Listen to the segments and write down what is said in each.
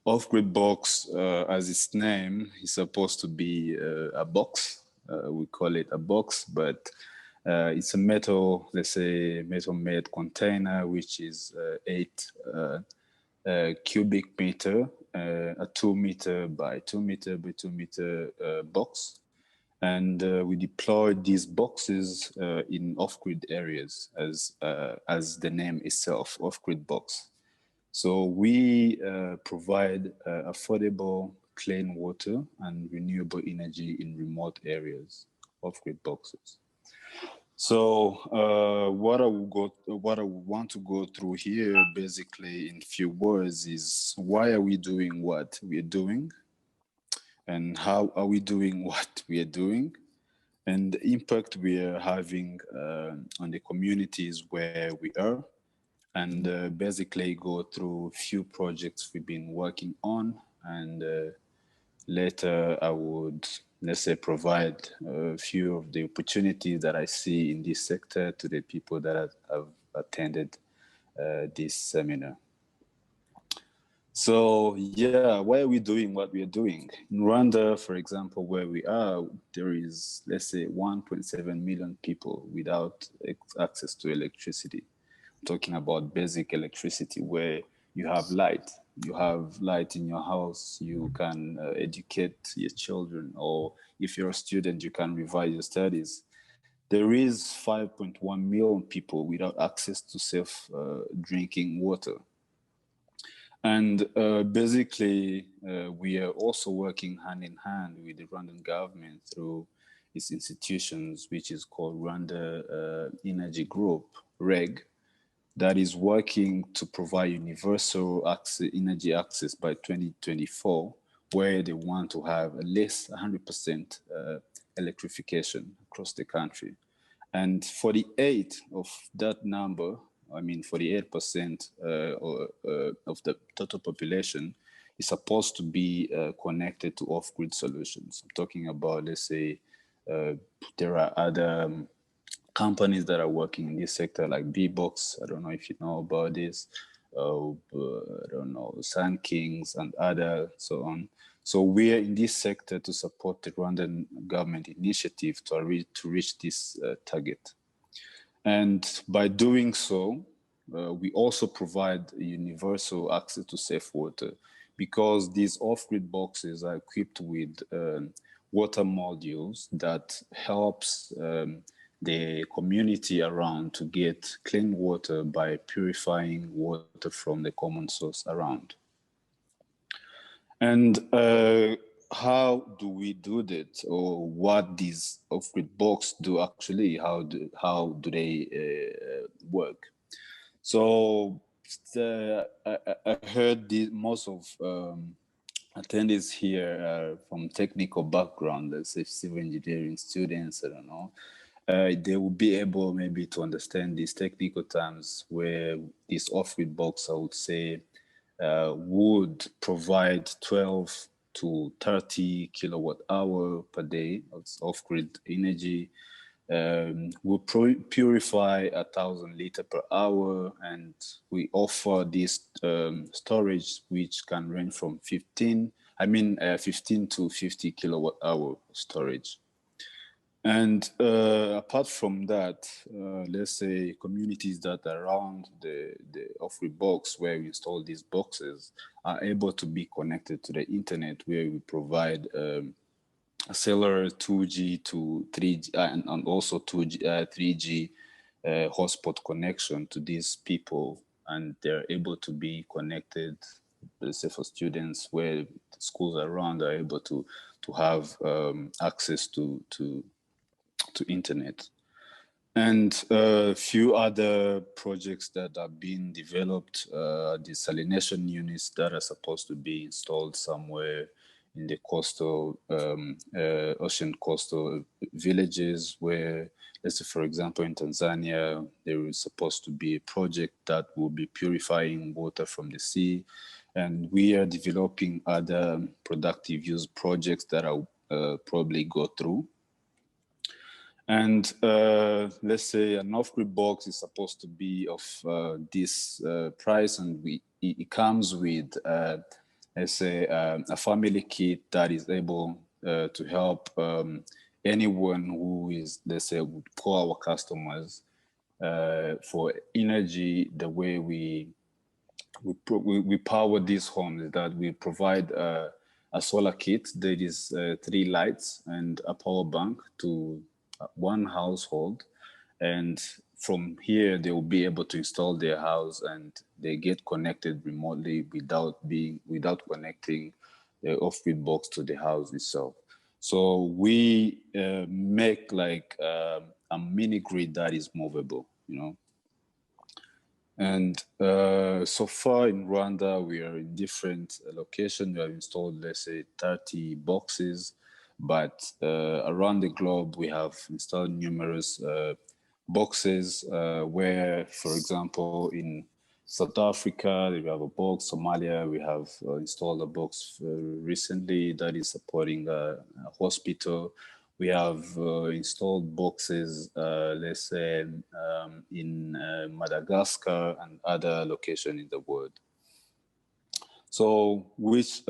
Offgridbox, as its name, is supposed to be a box. We call it a box, but it's a metal, let's say, metal-made container, which is 8 cubic meter, a 2 meter by 2 meter by 2 meter box. And we deployed these boxes in off-grid areas, as the name itself, off-grid box. So we provide affordable, clean water and renewable energy in remote areas, off-grid boxes. So what I want to go through here, basically in few words, is why are we doing what we are doing, and how are we doing what we are doing, and the impact we are having on the communities where we are, and basically go through a few projects we've been working on, and later I would, let's say, provide a few of the opportunities that I see in this sector to the people that have attended this seminar. So yeah, why are we doing what we are doing? In Rwanda, for example, where we are, there is, let's say, 1.7 million people without access to electricity. I'm talking about basic electricity, where you have light. You have light in your house, you can educate your children, or if you're a student, you can revise your studies. There is 5.1 million people without access to safe drinking water. And basically, we are also working hand in hand with the Rwandan government through its institutions, which is called Rwanda Energy Group, REG, that is working to provide universal energy access by 2024, where they want to have at least 100% electrification across the country. And 48 of that number, I mean 48% of the total population is supposed to be connected to off-grid solutions. I'm talking about, let's say, there are other companies that are working in this sector, like Bbox. I don't know if you know about this. I don't know, Sun Kings and other, so on. So we are in this sector to support the Rwandan government initiative to reach this target. And by doing so, we also provide universal access to safe water, because these off-grid boxes are equipped with water modules that helps the community around to get clean water by purifying water from the common source around. And how do we do that, or what these off-grid boxes do actually? How do they work? So I heard most of attendees here are from technical background, let's say civil engineering students, I don't know. They will be able maybe to understand these technical terms, where this off-grid box, I would say, would provide 12 to 30 kilowatt hour per day of off-grid energy, will purify 1,000 liters per hour, and we offer this storage which can range from 15 to 50 kilowatt hour storage. And apart from that, let's say communities that are around the off-grid box where we install these boxes are able to be connected to the internet, where we provide a cellular 2G to 3G and also 2G, 3G hotspot connection to these people, and they're able to be connected. Let's say for students where the schools around are able to have access to internet. And a few other projects that are being developed, desalination units that are supposed to be installed somewhere in the coastal, ocean coastal villages, where, let's say, for example, in Tanzania, there is supposed to be a project that will be purifying water from the sea. And we are developing other productive use projects that I'll probably go through. And let's say an off-grid box is supposed to be of this price, and it comes with let's say, a family kit that is able to help anyone who is, let's say, for our customers for energy. The way we power these homes is that we provide a solar kit that is 3 lights and a power bank to one household, and from here they will be able to install their house and they get connected remotely without connecting the off-grid box to the house itself. So we make like a mini grid that is movable, you know. And so far in Rwanda, we are in different locations. We have installed, let's say, 30 boxes, but around the globe, we have installed numerous boxes where, for example, in South Africa, we have a box. Somalia, we have installed a box recently that is supporting a hospital. We have installed boxes, let's say, in Madagascar and other locations in the world. So which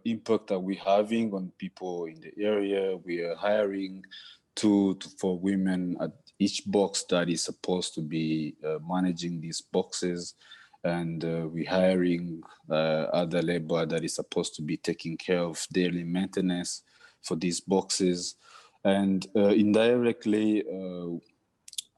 impact are we having on people in the area? We are hiring for women at each box that is supposed to be managing these boxes. And we're hiring other labor that is supposed to be taking care of daily maintenance for these boxes. And indirectly,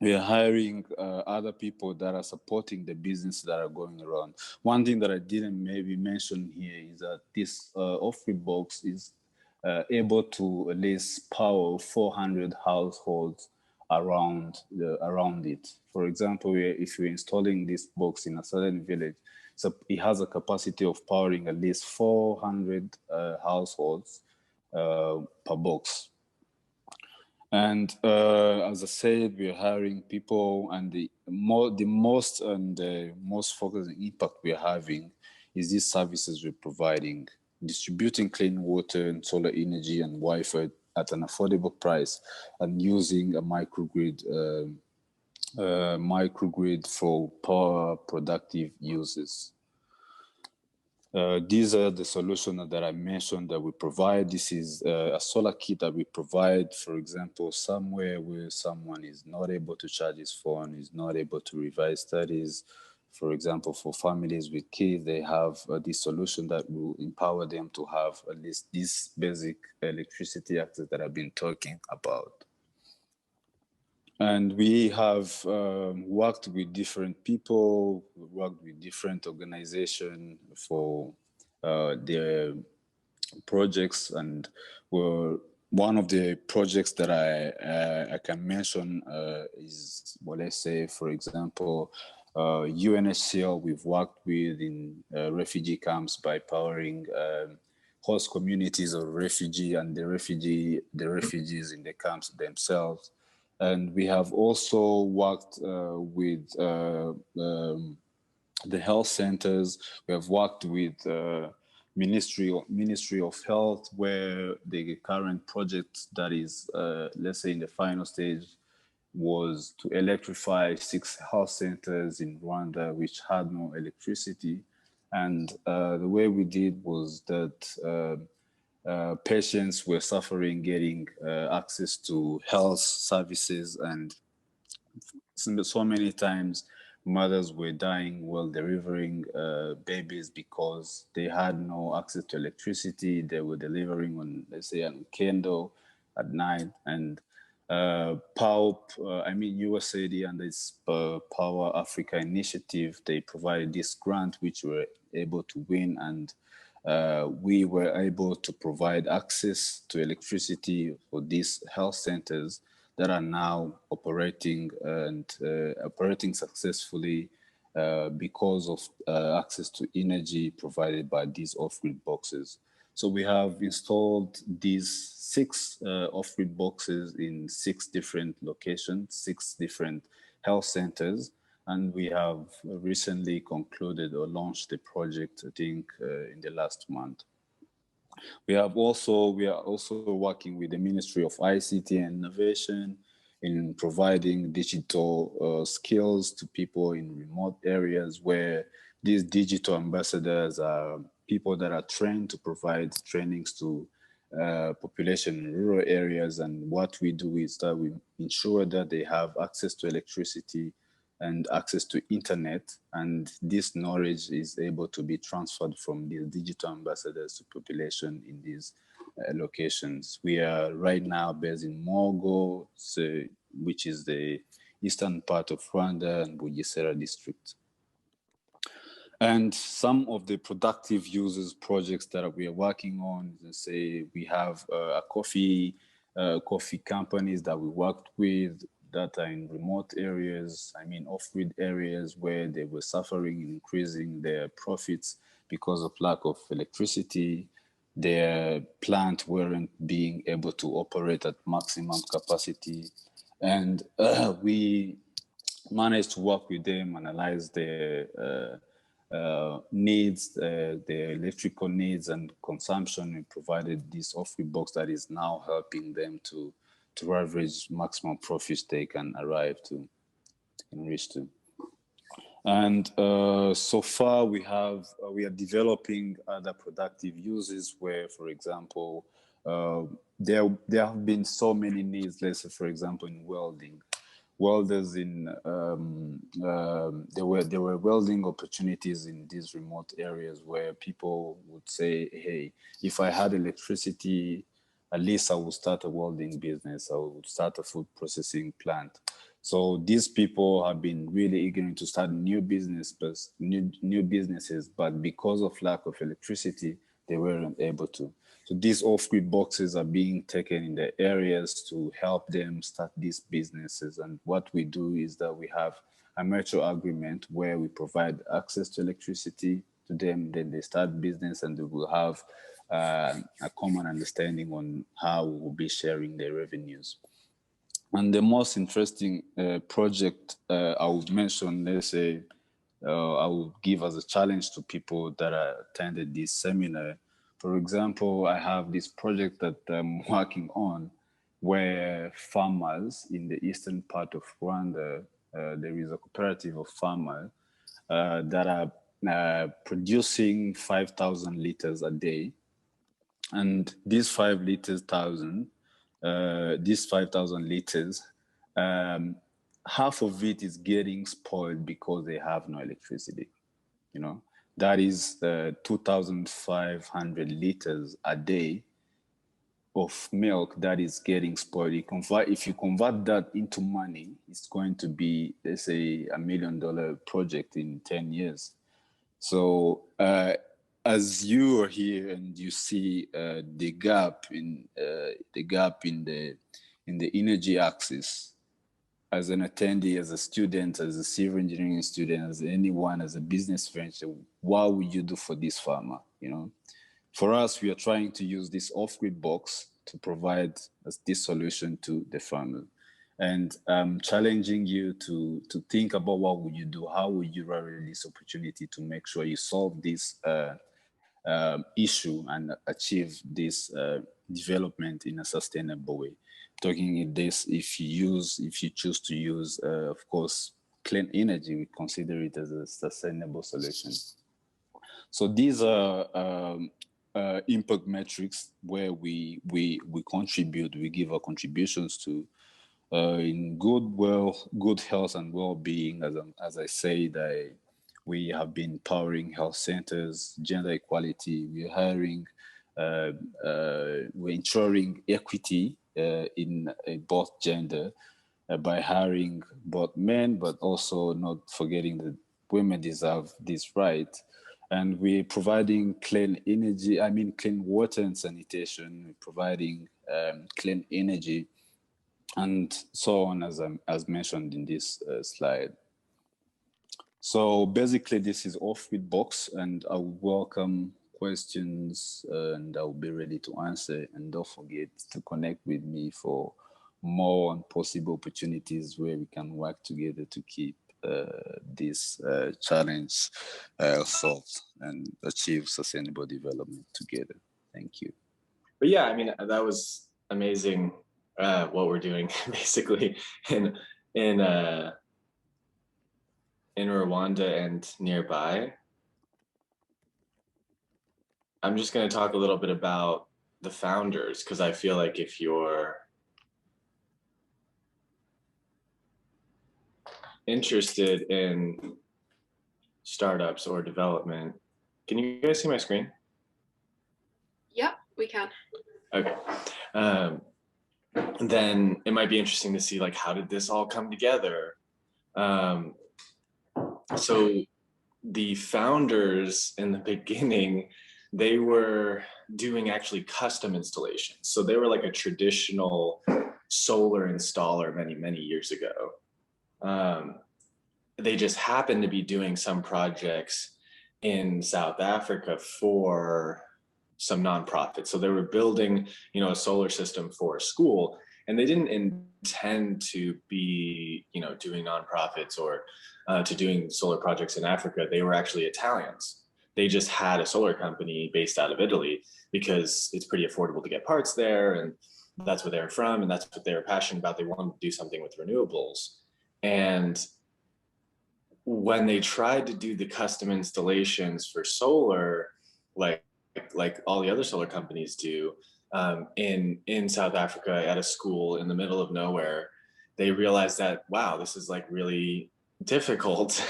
we are hiring other people that are supporting the business that are going around. One thing that I didn't maybe mention here is that this Offgridbox is able to at least power 400 households around it. For example, if you're installing this box in a certain village, so it has a capacity of powering at least 400 households per box. And as I said, we are hiring people, and the most focused impact we are having is these services we're providing, distributing clean water and solar energy and Wi-Fi at an affordable price, and using a microgrid for power productive uses. These are the solutions that I mentioned that we provide. This is a solar kit that we provide, for example, somewhere where someone is not able to charge his phone, is not able to revise studies. For example, for families with kids, they have this solution that will empower them to have at least this basic electricity access that I've been talking about. And we have worked with different people, worked with different organizations for their projects. And one of the projects that I can mention is, well, let's say, for example, UNHCR we've worked with in refugee camps by powering host communities of refugee and the refugees in the camps themselves. And we have also worked with the health centers. We have worked with Ministry of Health, where the current project that is, let's say, in the final stage was to electrify 6 health centers in Rwanda, which had no electricity. And the way we did was that patients were suffering getting access to health services, and so many times mothers were dying while delivering babies because they had no access to electricity. They were delivering on, let's say, on candle at night. And USAID and its Power Africa initiative, they provided this grant, which we were able to win, and we were able to provide access to electricity for these health centers that are now operating and operating successfully because of access to energy provided by these off-grid boxes. So we have installed these 6 off-grid boxes in 6 different locations, 6 different health centers. And we have recently concluded or launched the project, I think, in the last month. We are also working with the Ministry of ICT and Innovation in providing digital skills to people in remote areas, where these digital ambassadors are people that are trained to provide trainings to population in rural areas. And what we do is that we ensure that they have access to electricity and access to internet, and this knowledge is able to be transferred from the digital ambassadors to population in these locations. We are right now based in Mogo, so, which is the eastern part of Rwanda and Bugesera district. And some of the productive uses projects that we are working on, say we have coffee companies that we worked with that are in remote areas, I mean off-grid areas where they were suffering, increasing their profits because of lack of electricity. Their plant weren't being able to operate at maximum capacity. And we managed to work with them, analyze their needs, their electrical needs and consumption, and provided this Offgridbox that is now helping them to average maximum profits they can arrive to and reach to. And so far we are developing other productive uses where, for example, there have been so many needs. Let's say, for example, in welding. Welders in there were welding opportunities in these remote areas where people would say, hey, if I had electricity, at least I would start a welding business, I would start a food processing plant. So these people have been really eager to start new businesses, but because of lack of electricity, they weren't able to. So these off-grid boxes are being taken in the areas to help them start these businesses. And what we do is that we have a mutual agreement where we provide access to electricity to them, then they start business, and they will have a common understanding on how we will be sharing their revenues. And the most interesting project I would mention, let's say, I will give as a challenge to people that attended this seminar. For example, I have this project that I'm working on where farmers in the eastern part of Rwanda, there is a cooperative of farmers that are producing 5,000 liters a day. And these 5,000 liters, half of it is getting spoiled because they have no electricity. You know, that is 2,500 liters a day of milk that is getting spoiled. If you convert that into money, it's going to be, let's say, $1 million project in 10 years. So as you are here and you see the gap in the energy axis, as an attendee, as a student, as a civil engineering student, as anyone, as a business venture, what would you do for this farmer? You know, for us, we are trying to use this Offgridbox to provide this solution to the farmer. And challenging you to think about what would you do, how would you leverage this opportunity to make sure you solve this issue and achieve this development in a sustainable way. Talking in this, if you choose to use, of course, clean energy, we consider it as a sustainable solution. So these are impact metrics where we contribute, we give our contributions to in good health and well-being. As I said, we have been powering health centers, gender equality. We're hiring, we're ensuring equity in both gender by hiring both men, but also not forgetting that women deserve this right. And we're providing clean energy, clean water and sanitation, we're providing clean energy, and so on, as mentioned in this slide. So basically, this is Offgridbox, and I will welcome questions and I'll be ready to answer. And don't forget to connect with me for more and possible opportunities where we can work together to keep this challenge solved and achieve sustainable development together. Thank you. But yeah, I mean, that was amazing what we're doing basically in Rwanda and nearby. I'm just going to talk a little bit about the founders, because I feel like if you're interested in startups or development, can you guys see my screen? Yep, we can. Okay. Then it might be interesting to see, like, how did this all come together? So the founders in the beginning, they were doing actually custom installations. So they were like a traditional solar installer many years ago. They just happened to be doing some projects in South Africa for some nonprofits. So they were building, a solar system for a school, and they didn't intend to be, doing nonprofits or to doing solar projects in Africa. They were actually Italians. They just had a solar company based out of Italy because it's pretty affordable to get parts there, and that's where they're from, and that's what they were passionate about. They wanted to do something with renewables. And when they tried to do the custom installations for solar, like all the other solar companies do, in South Africa at a school in the middle of nowhere, they realized that, wow, this is like really difficult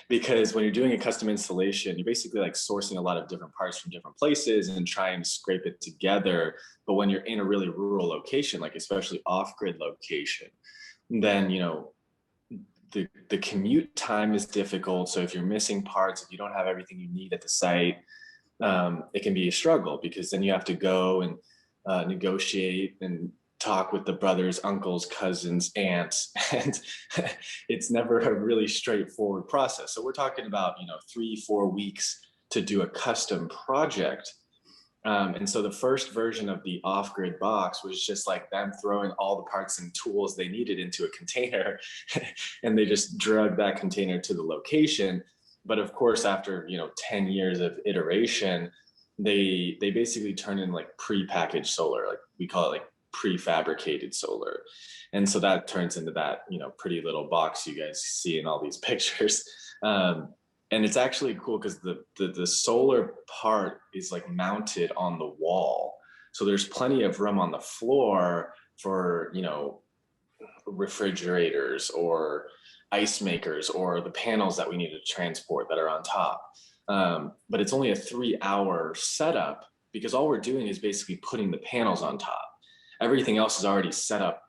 because when you're doing a custom installation, you're basically like sourcing a lot of different parts from different places and trying to scrape it together. But when you're in a really rural location, like especially off-grid location, then the commute time is difficult. So if you're missing parts, if you don't have everything you need at the site, it can be a struggle, because then you have to go and negotiate and talk with the brothers, uncles, cousins, aunts, and it's never a really straightforward process. So we're talking about 3-4 weeks to do a custom project. And so the first version of the off-grid box was just like them throwing all the parts and tools they needed into a container and they just drug that container to the location. But of course, after 10 years of iteration, they basically turn in like pre-packaged solar, like we call it like prefabricated solar. And so that turns into that pretty little box you guys see in all these pictures. And it's actually cool because the solar part is like mounted on the wall. So there's plenty of room on the floor for, refrigerators or ice makers or the panels that we need to transport that are on top. But it's only a 3-hour setup because all we're doing is basically putting the panels on top. Everything else is already set up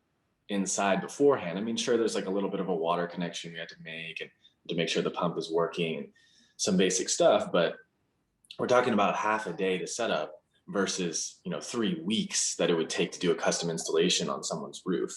inside beforehand. I mean, sure, there's like a little bit of a water connection we had to make and to make sure the pump is working, some basic stuff, but we're talking about half a day to set up versus 3 weeks that it would take to do a custom installation on someone's roof,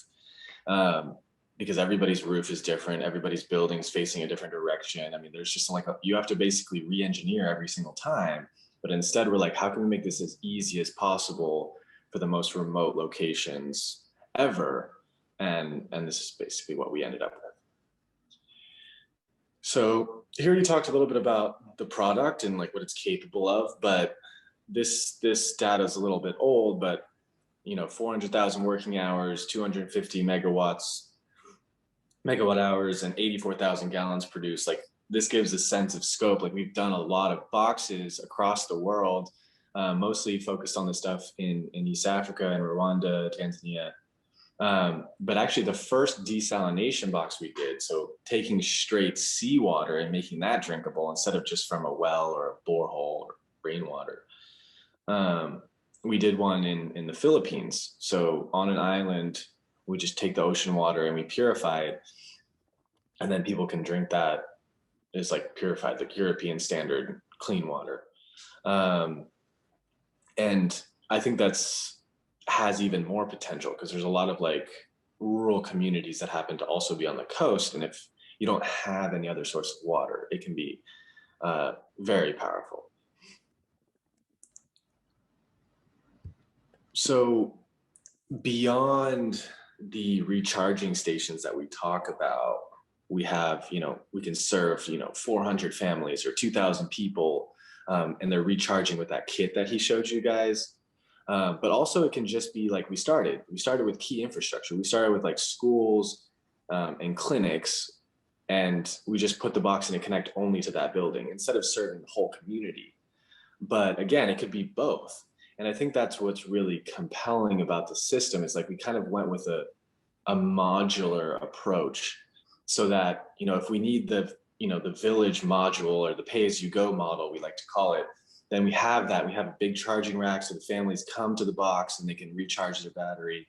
because everybody's roof is different, everybody's building is facing a different direction. I mean, there's just like you have to basically re-engineer every single time, but instead we're like, how can we make this as easy as possible for the most remote locations ever? And this is basically what we ended up with. So here you talked a little bit about the product and like what it's capable of, but this data is a little bit old, but 400,000 working hours, 250 megawatt hours, and 84,000 gallons produced. Like this gives a sense of scope. Like we've done a lot of boxes across the world, mostly focused on the stuff in East Africa and Rwanda, Tanzania. But actually the first desalination box we did, so taking straight seawater and making that drinkable instead of just from a well or a borehole or rainwater. We did one in the Philippines. So on an island, we just take the ocean water and we purify it. And then people can drink that. It's like purified, like European standard clean water. And I think has even more potential because there's a lot of like rural communities that happen to also be on the coast. And if you don't have any other source of water, it can be very powerful. So beyond the recharging stations that we talk about, we have, we can serve, 400 families or 2,000 people, and they're recharging with that kit that he showed you guys. But also it can just be like we started with key infrastructure. We started with like schools and clinics, and we just put the box in to connect only to that building instead of serving the whole community. But again, it could be both. And I think that's what's really compelling about the system is like we kind of went with a modular approach so that, you know, if we need the, you know, the village module or the pay-as-you-go model, we like to call it, then we have that. We have a big charging rack so the families come to the box and they can recharge their battery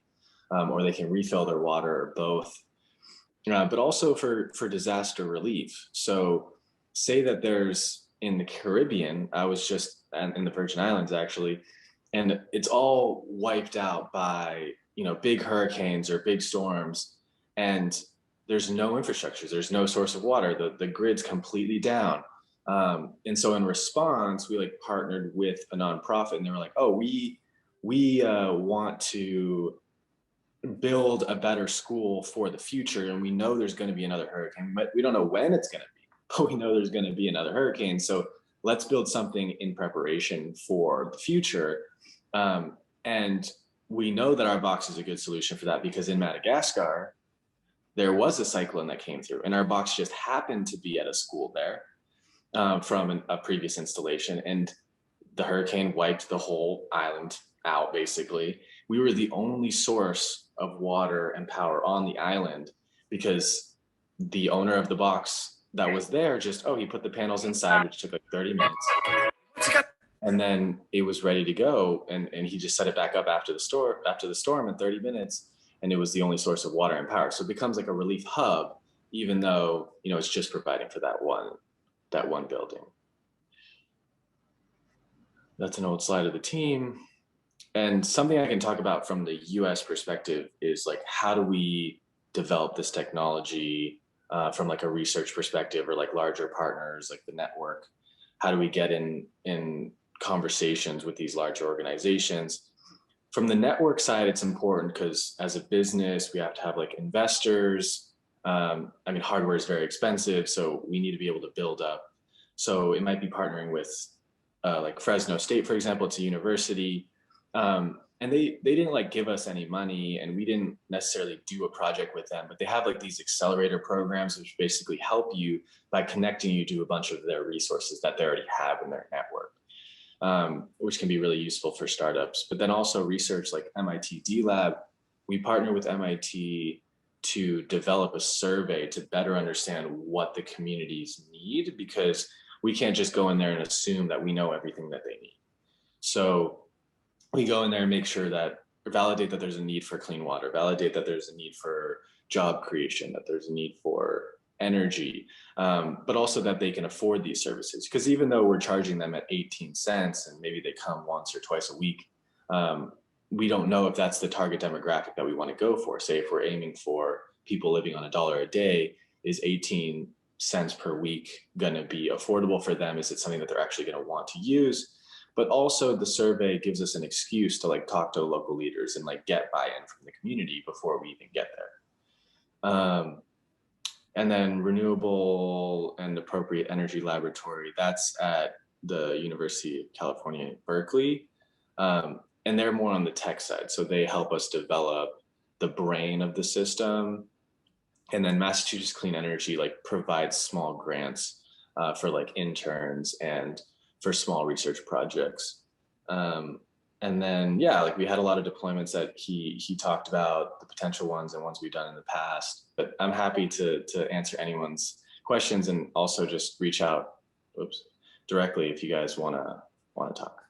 or they can refill their water or both. But also for disaster relief. So say that there's in the Caribbean, I was just in the Virgin Islands actually, and it's all wiped out by, you know, big hurricanes or big storms, and there's no infrastructure, there's no source of water, the grid's completely down. And so in response, we like partnered with a nonprofit and they were like, oh, we want to build a better school for the future. And we know there's going to be another hurricane, but we don't know when it's going to be, but we know there's going to be another hurricane. So let's build something in preparation for the future. And we know that our box is a good solution for that because in Madagascar, there was a cyclone that came through and our box just happened to be at a school there from a previous installation. And the hurricane wiped the whole island out, basically. We were the only source of water and power on the island because the owner of the box that was there just, he put the panels inside, which took like 30 minutes. And then it was ready to go. And he just set it back up after the storm in 30 minutes. And it was the only source of water and power. So it becomes like a relief hub, even though, you know, it's just providing for that one building. That's an old slide of the team. And something I can talk about from the US perspective is like, how do we develop this technology from like a research perspective or like larger partners, like the network? How do we get in conversations with these larger organizations? From the network side, it's important because as a business, we have to have like investors. I mean, hardware is very expensive, so we need to be able to build up. So it might be partnering with like Fresno State, for example, it's a university. And they didn't like give us any money and we didn't necessarily do a project with them, but they have like these accelerator programs, which basically help you by connecting you to a bunch of their resources that they already have in their network, which can be really useful for startups. But then also research like MIT D-Lab, we partner with MIT to develop a survey to better understand what the communities need, because we can't just go in there and assume that we know everything that they need. So we go in there and make sure that, validate that there's a need for clean water, validate that there's a need for job creation, that there's a need for energy, but also that they can afford these services. Because even though we're charging them at 18 cents and maybe they come once or twice a week, we don't know if that's the target demographic that we want to go for. Say if we're aiming for people living on $1 a day, is 18 cents per week going to be affordable for them? Is it something that they're actually going to want to use? But also the survey gives us an excuse to like talk to local leaders and like get buy-in from the community before we even get there. And then Renewable and Appropriate Energy Laboratory, that's at the University of California, Berkeley. And they're more on the tech side. So they help us develop the brain of the system. And then Massachusetts Clean Energy like provides small grants for like interns and for small research projects. And then, yeah, like we had a lot of deployments that he talked about, the potential ones and ones we've done in the past. But I'm happy to answer anyone's questions and also just reach out directly if you guys wanna talk.